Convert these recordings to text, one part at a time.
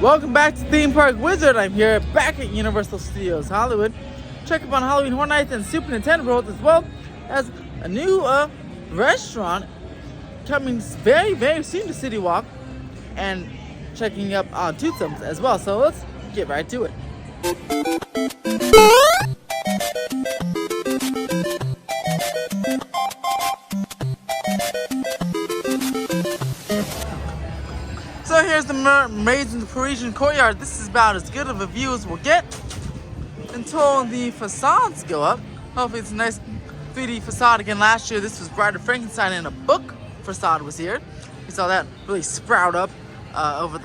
Welcome back to Theme Park Wizard. I'm here back at Universal Studios Hollywood. Check up on Halloween Horror Nights and Super Nintendo World, as well as a new restaurant coming very, very soon to City Walk, and checking up on Tootsums as well. So let's get right to it. So here's the mermaids in the Parisian Courtyard. This is about as good of a view as we'll get until the facades go up. Hopefully it's a nice 3D facade again. Last year this was Bride of Frankenstein, and a book facade was here. We saw that really sprout up over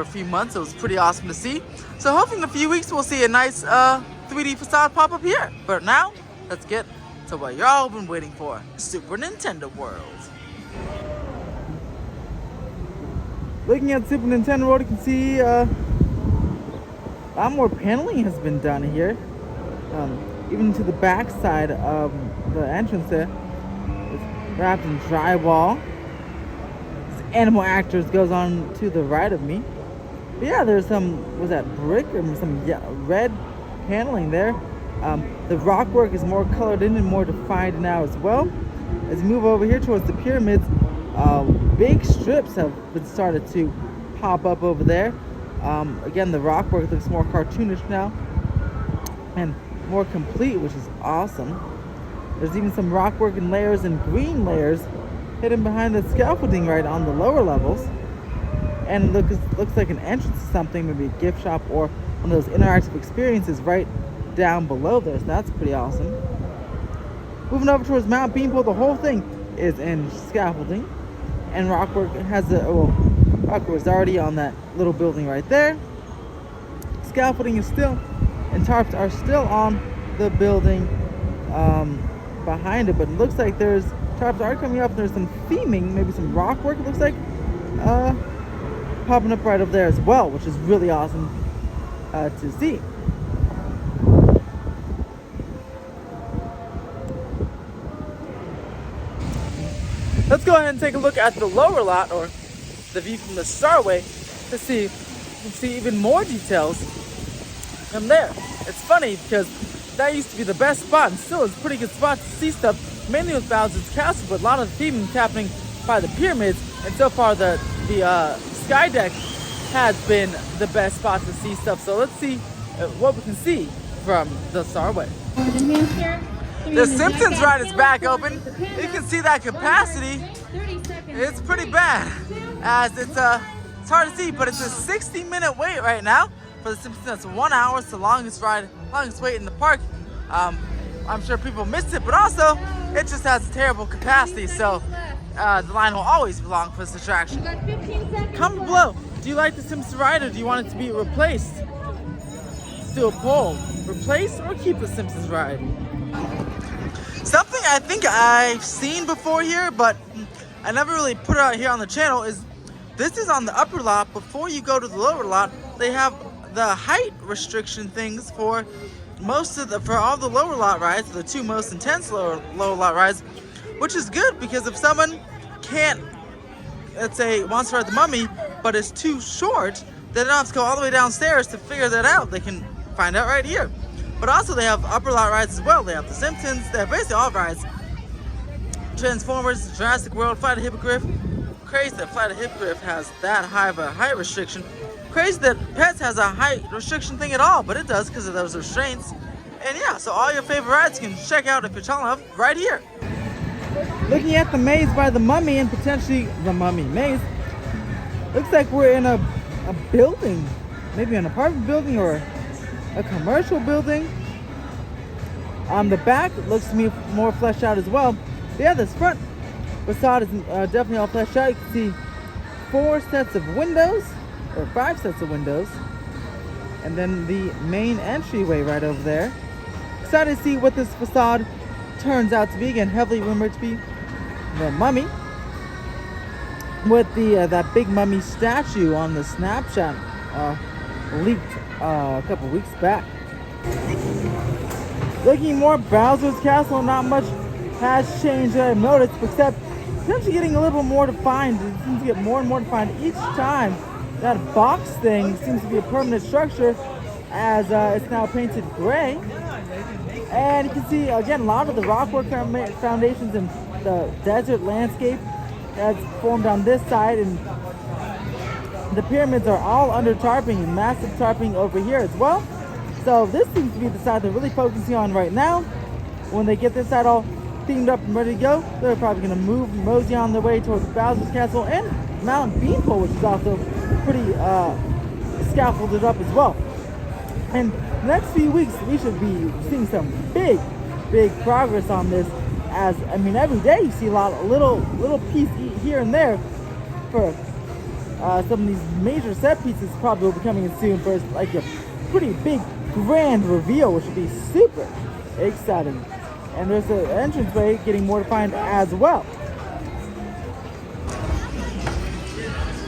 a few months. It was pretty awesome to see. So hopefully in a few weeks we'll see a nice 3D facade pop up here. But now let's get to what you've all been waiting for: Super Nintendo World. Looking at Super Nintendo World, you can see a lot more paneling has been done here. Even to the back side of the entrance there, it's wrapped in drywall. This animal actors goes on to the right of me. But yeah, there's some, was that brick or some red paneling there. The rock work is more colored in and more defined now as well. As you move over here towards the pyramids, big strips have been started to pop up over there. Again, the rock work looks more cartoonish now and more complete, which is awesome. There's even some rock work and layers and green layers hidden behind the scaffolding right on the lower levels. And looks like an entrance to something, maybe a gift shop or one of those interactive experiences right down below there. So that's pretty awesome. Moving over towards Mount Beanpole, the whole thing is in scaffolding, and rockwork rockwork is already on that little building right there. Scaffolding is still, and tarps are still on the building behind it, but it looks like there's tarps are coming up. There's some theming, maybe some rockwork, it looks like, popping up right over there as well, which is really awesome to see. Let's go ahead and take a look at the lower lot, or the view from the Starway, to see even more details from there. It's funny because that used to be the best spot, and still is a pretty good spot to see stuff, mainly with Bowser's Castle, but a lot of the theming is happening by the pyramids, and so far the sky deck has been the best spot to see stuff. So let's see what we can see from the Starway. The Simpsons Ride is back open. You can see that capacity. It's pretty bad, as it's hard to see, but it's a 60-minute wait right now for the Simpsons. That's 1 hour. It's the longest wait in the park. I'm sure people missed it, but also it just has a terrible capacity, so the line will always be long for this attraction. Comment below. Do you like the Simpsons Ride, or do you want it to be replaced? Let's do a poll. Replace or keep the Simpsons Ride? Something I think I've seen before here, but I never really put it out here on the channel, is this is on the upper lot. Before you go to the lower lot, they have the height restriction things for all the lower lot rides, the two most intense lower lot rides, which is good, because if someone can't, let's say, wants to ride the Mummy, but it's too short, then they don't have to go all the way downstairs to figure that out. They can find out right here. But also they have upper lot rides as well. They have the Simpsons, they have basically all rides. Transformers, Jurassic World, Flight of Hippogriff. Crazy that Flight of Hippogriff has that high of a height restriction. Crazy that Pets has a height restriction thing at all, but it does because of those restraints. And yeah, so all your favorite rides you can check out if you're tall enough right here. Looking at the maze by the Mummy, and potentially the Mummy maze, looks like we're in a building, maybe an apartment building or a commercial building. The back looks to me more fleshed out as well. But yeah, this front facade is definitely all fleshed out. You can see 4 sets of windows, or 5 sets of windows, and then the main entryway right over there. Excited to see what this facade turns out to be. Again, heavily rumored to be the Mummy, with that big Mummy statue on the Snapchat leaked a couple weeks back. Looking more Bowser's Castle, not much has changed that I've noticed, except it's actually getting a little more defined. It seems to get more and more defined each time That box thing seems to be a permanent structure as it's now painted gray. And you can see, again, a lot of the rockwork foundations and the desert landscape that's formed on this side. And the pyramids are all under tarping and massive tarping over here as well. So this seems to be the side they're really focusing on right now. When they get this side all themed up and ready to go, they're probably going to mosey on their way towards Bowser's Castle and Mount Beanpole, which is also pretty scaffolded up as well. And the next few weeks, we should be seeing some big progress on this. As I mean, every day you see a little piece here and there for some of these major set pieces. Probably will be coming in soon for like a pretty big grand reveal, which would be super exciting. And there's an entranceway getting more defined as well.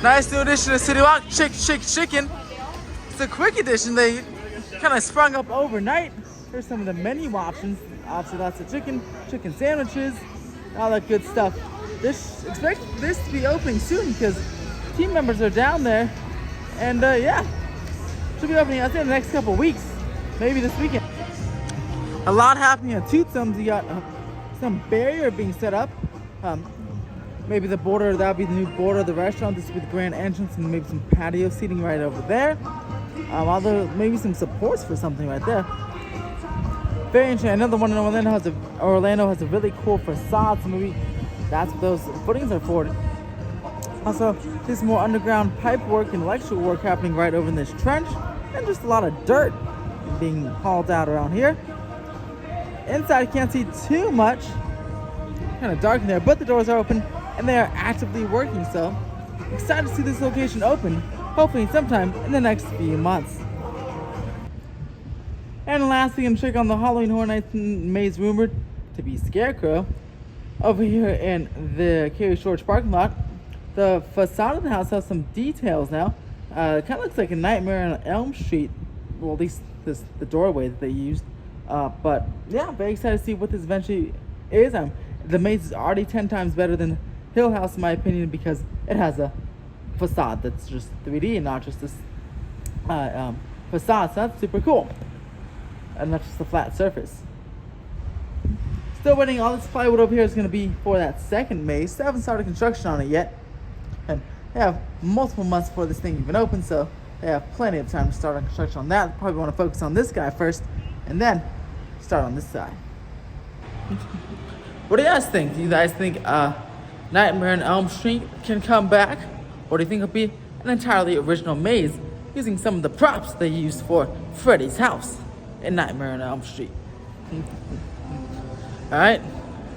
Nice new addition to City Walk, chicken. It's a quick addition. They kind of sprung up overnight. Here's some of the menu options. Obviously, lots of chicken sandwiches, all that good stuff. Expect this to be opening soon because team members are down there, and yeah, should be opening, I'd say, in the next couple weeks, maybe this weekend. A lot happening at Tootsums. You got some barrier being set up. Maybe the border, that'll be the new border of the restaurant. This will be the grand entrance, and maybe some patio seating right over there. Maybe some supports for something right there. Very interesting. Another one in Orlando has a really cool facade, so maybe that's what those footings are for. Also, see some more underground pipe work and electrical work happening right over in this trench, and just a lot of dirt being hauled out around here. Inside, you can't see too much. Kind of dark in there, but the doors are open and they are actively working. So, excited to see this location open, hopefully sometime in the next few months. And lastly, I'm checking on the Halloween Horror Nights maze rumored to be Scarecrow over here in the Cary Shores parking lot. The facade of the house has some details now. It kind of looks like a Nightmare on Elm Street. Well, at least the doorway that they used. But yeah, very excited to see what this eventually is. The maze is already 10 times better than Hill House, in my opinion, because it has a facade that's just 3D and not just this facade. So that's super cool. And not just a flat surface. Still waiting. All this plywood over here is going to be for that second maze. They haven't started construction on it yet. And they have multiple months before this thing even opens, so they have plenty of time to start on construction on that. Probably want to focus on this guy first, and then start on this side. What do you guys think? Do you guys think Nightmare on Elm Street can come back? Or do you think it'll be an entirely original maze using some of the props they used for Freddy's house in Nightmare on Elm Street? Alright,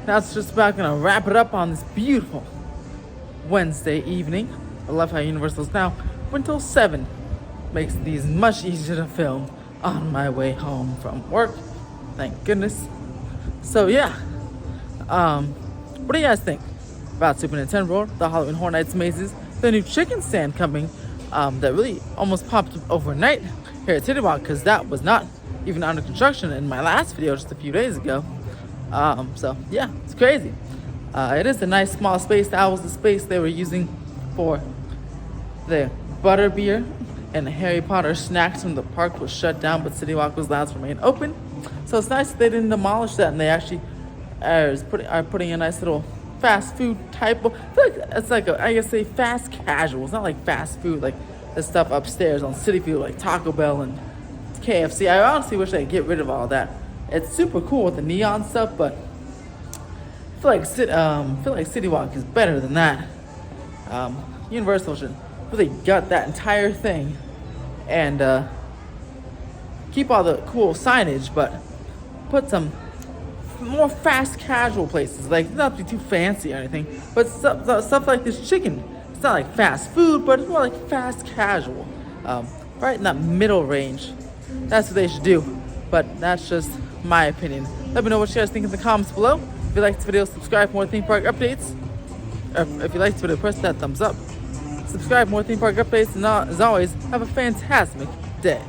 that's just about gonna wrap it up on this beautiful Wednesday evening. I love how Universal's now until 7. Makes these much easier to film on my way home from work. Thank goodness. So yeah, what do you guys think about Super Nintendo World, the Halloween Horror Nights mazes, the new chicken stand coming that really almost popped up overnight here at City Walk, because that was not even under construction in my last video just a few days ago. So yeah, it's crazy. It is a nice small space. That was the space they were using for the butterbeer and Harry Potter snacks when the park was shut down, but City Walk was allowed to remain open. So it's nice that they didn't demolish that, and they actually are putting a nice little fast food type of, I feel like it's like I guess say fast casual. It's not like fast food like the stuff upstairs on City View like Taco Bell and KFC. I honestly wish they'd get rid of all that. It's super cool with the neon stuff, but I feel like City Walk is better than that. Universal should really gut that entire thing and keep all the cool signage, but put some more fast casual places. Like, not to be too fancy or anything, but stuff like this chicken. It's not like fast food, but it's more like fast casual. Right in that middle range. That's what they should do. But that's just my opinion. Let me know what you guys think in the comments below. If you liked this video, subscribe for more theme park updates. If you liked this video, press that thumbs up. Subscribe for more theme park updates, and as always, have a fantastic day.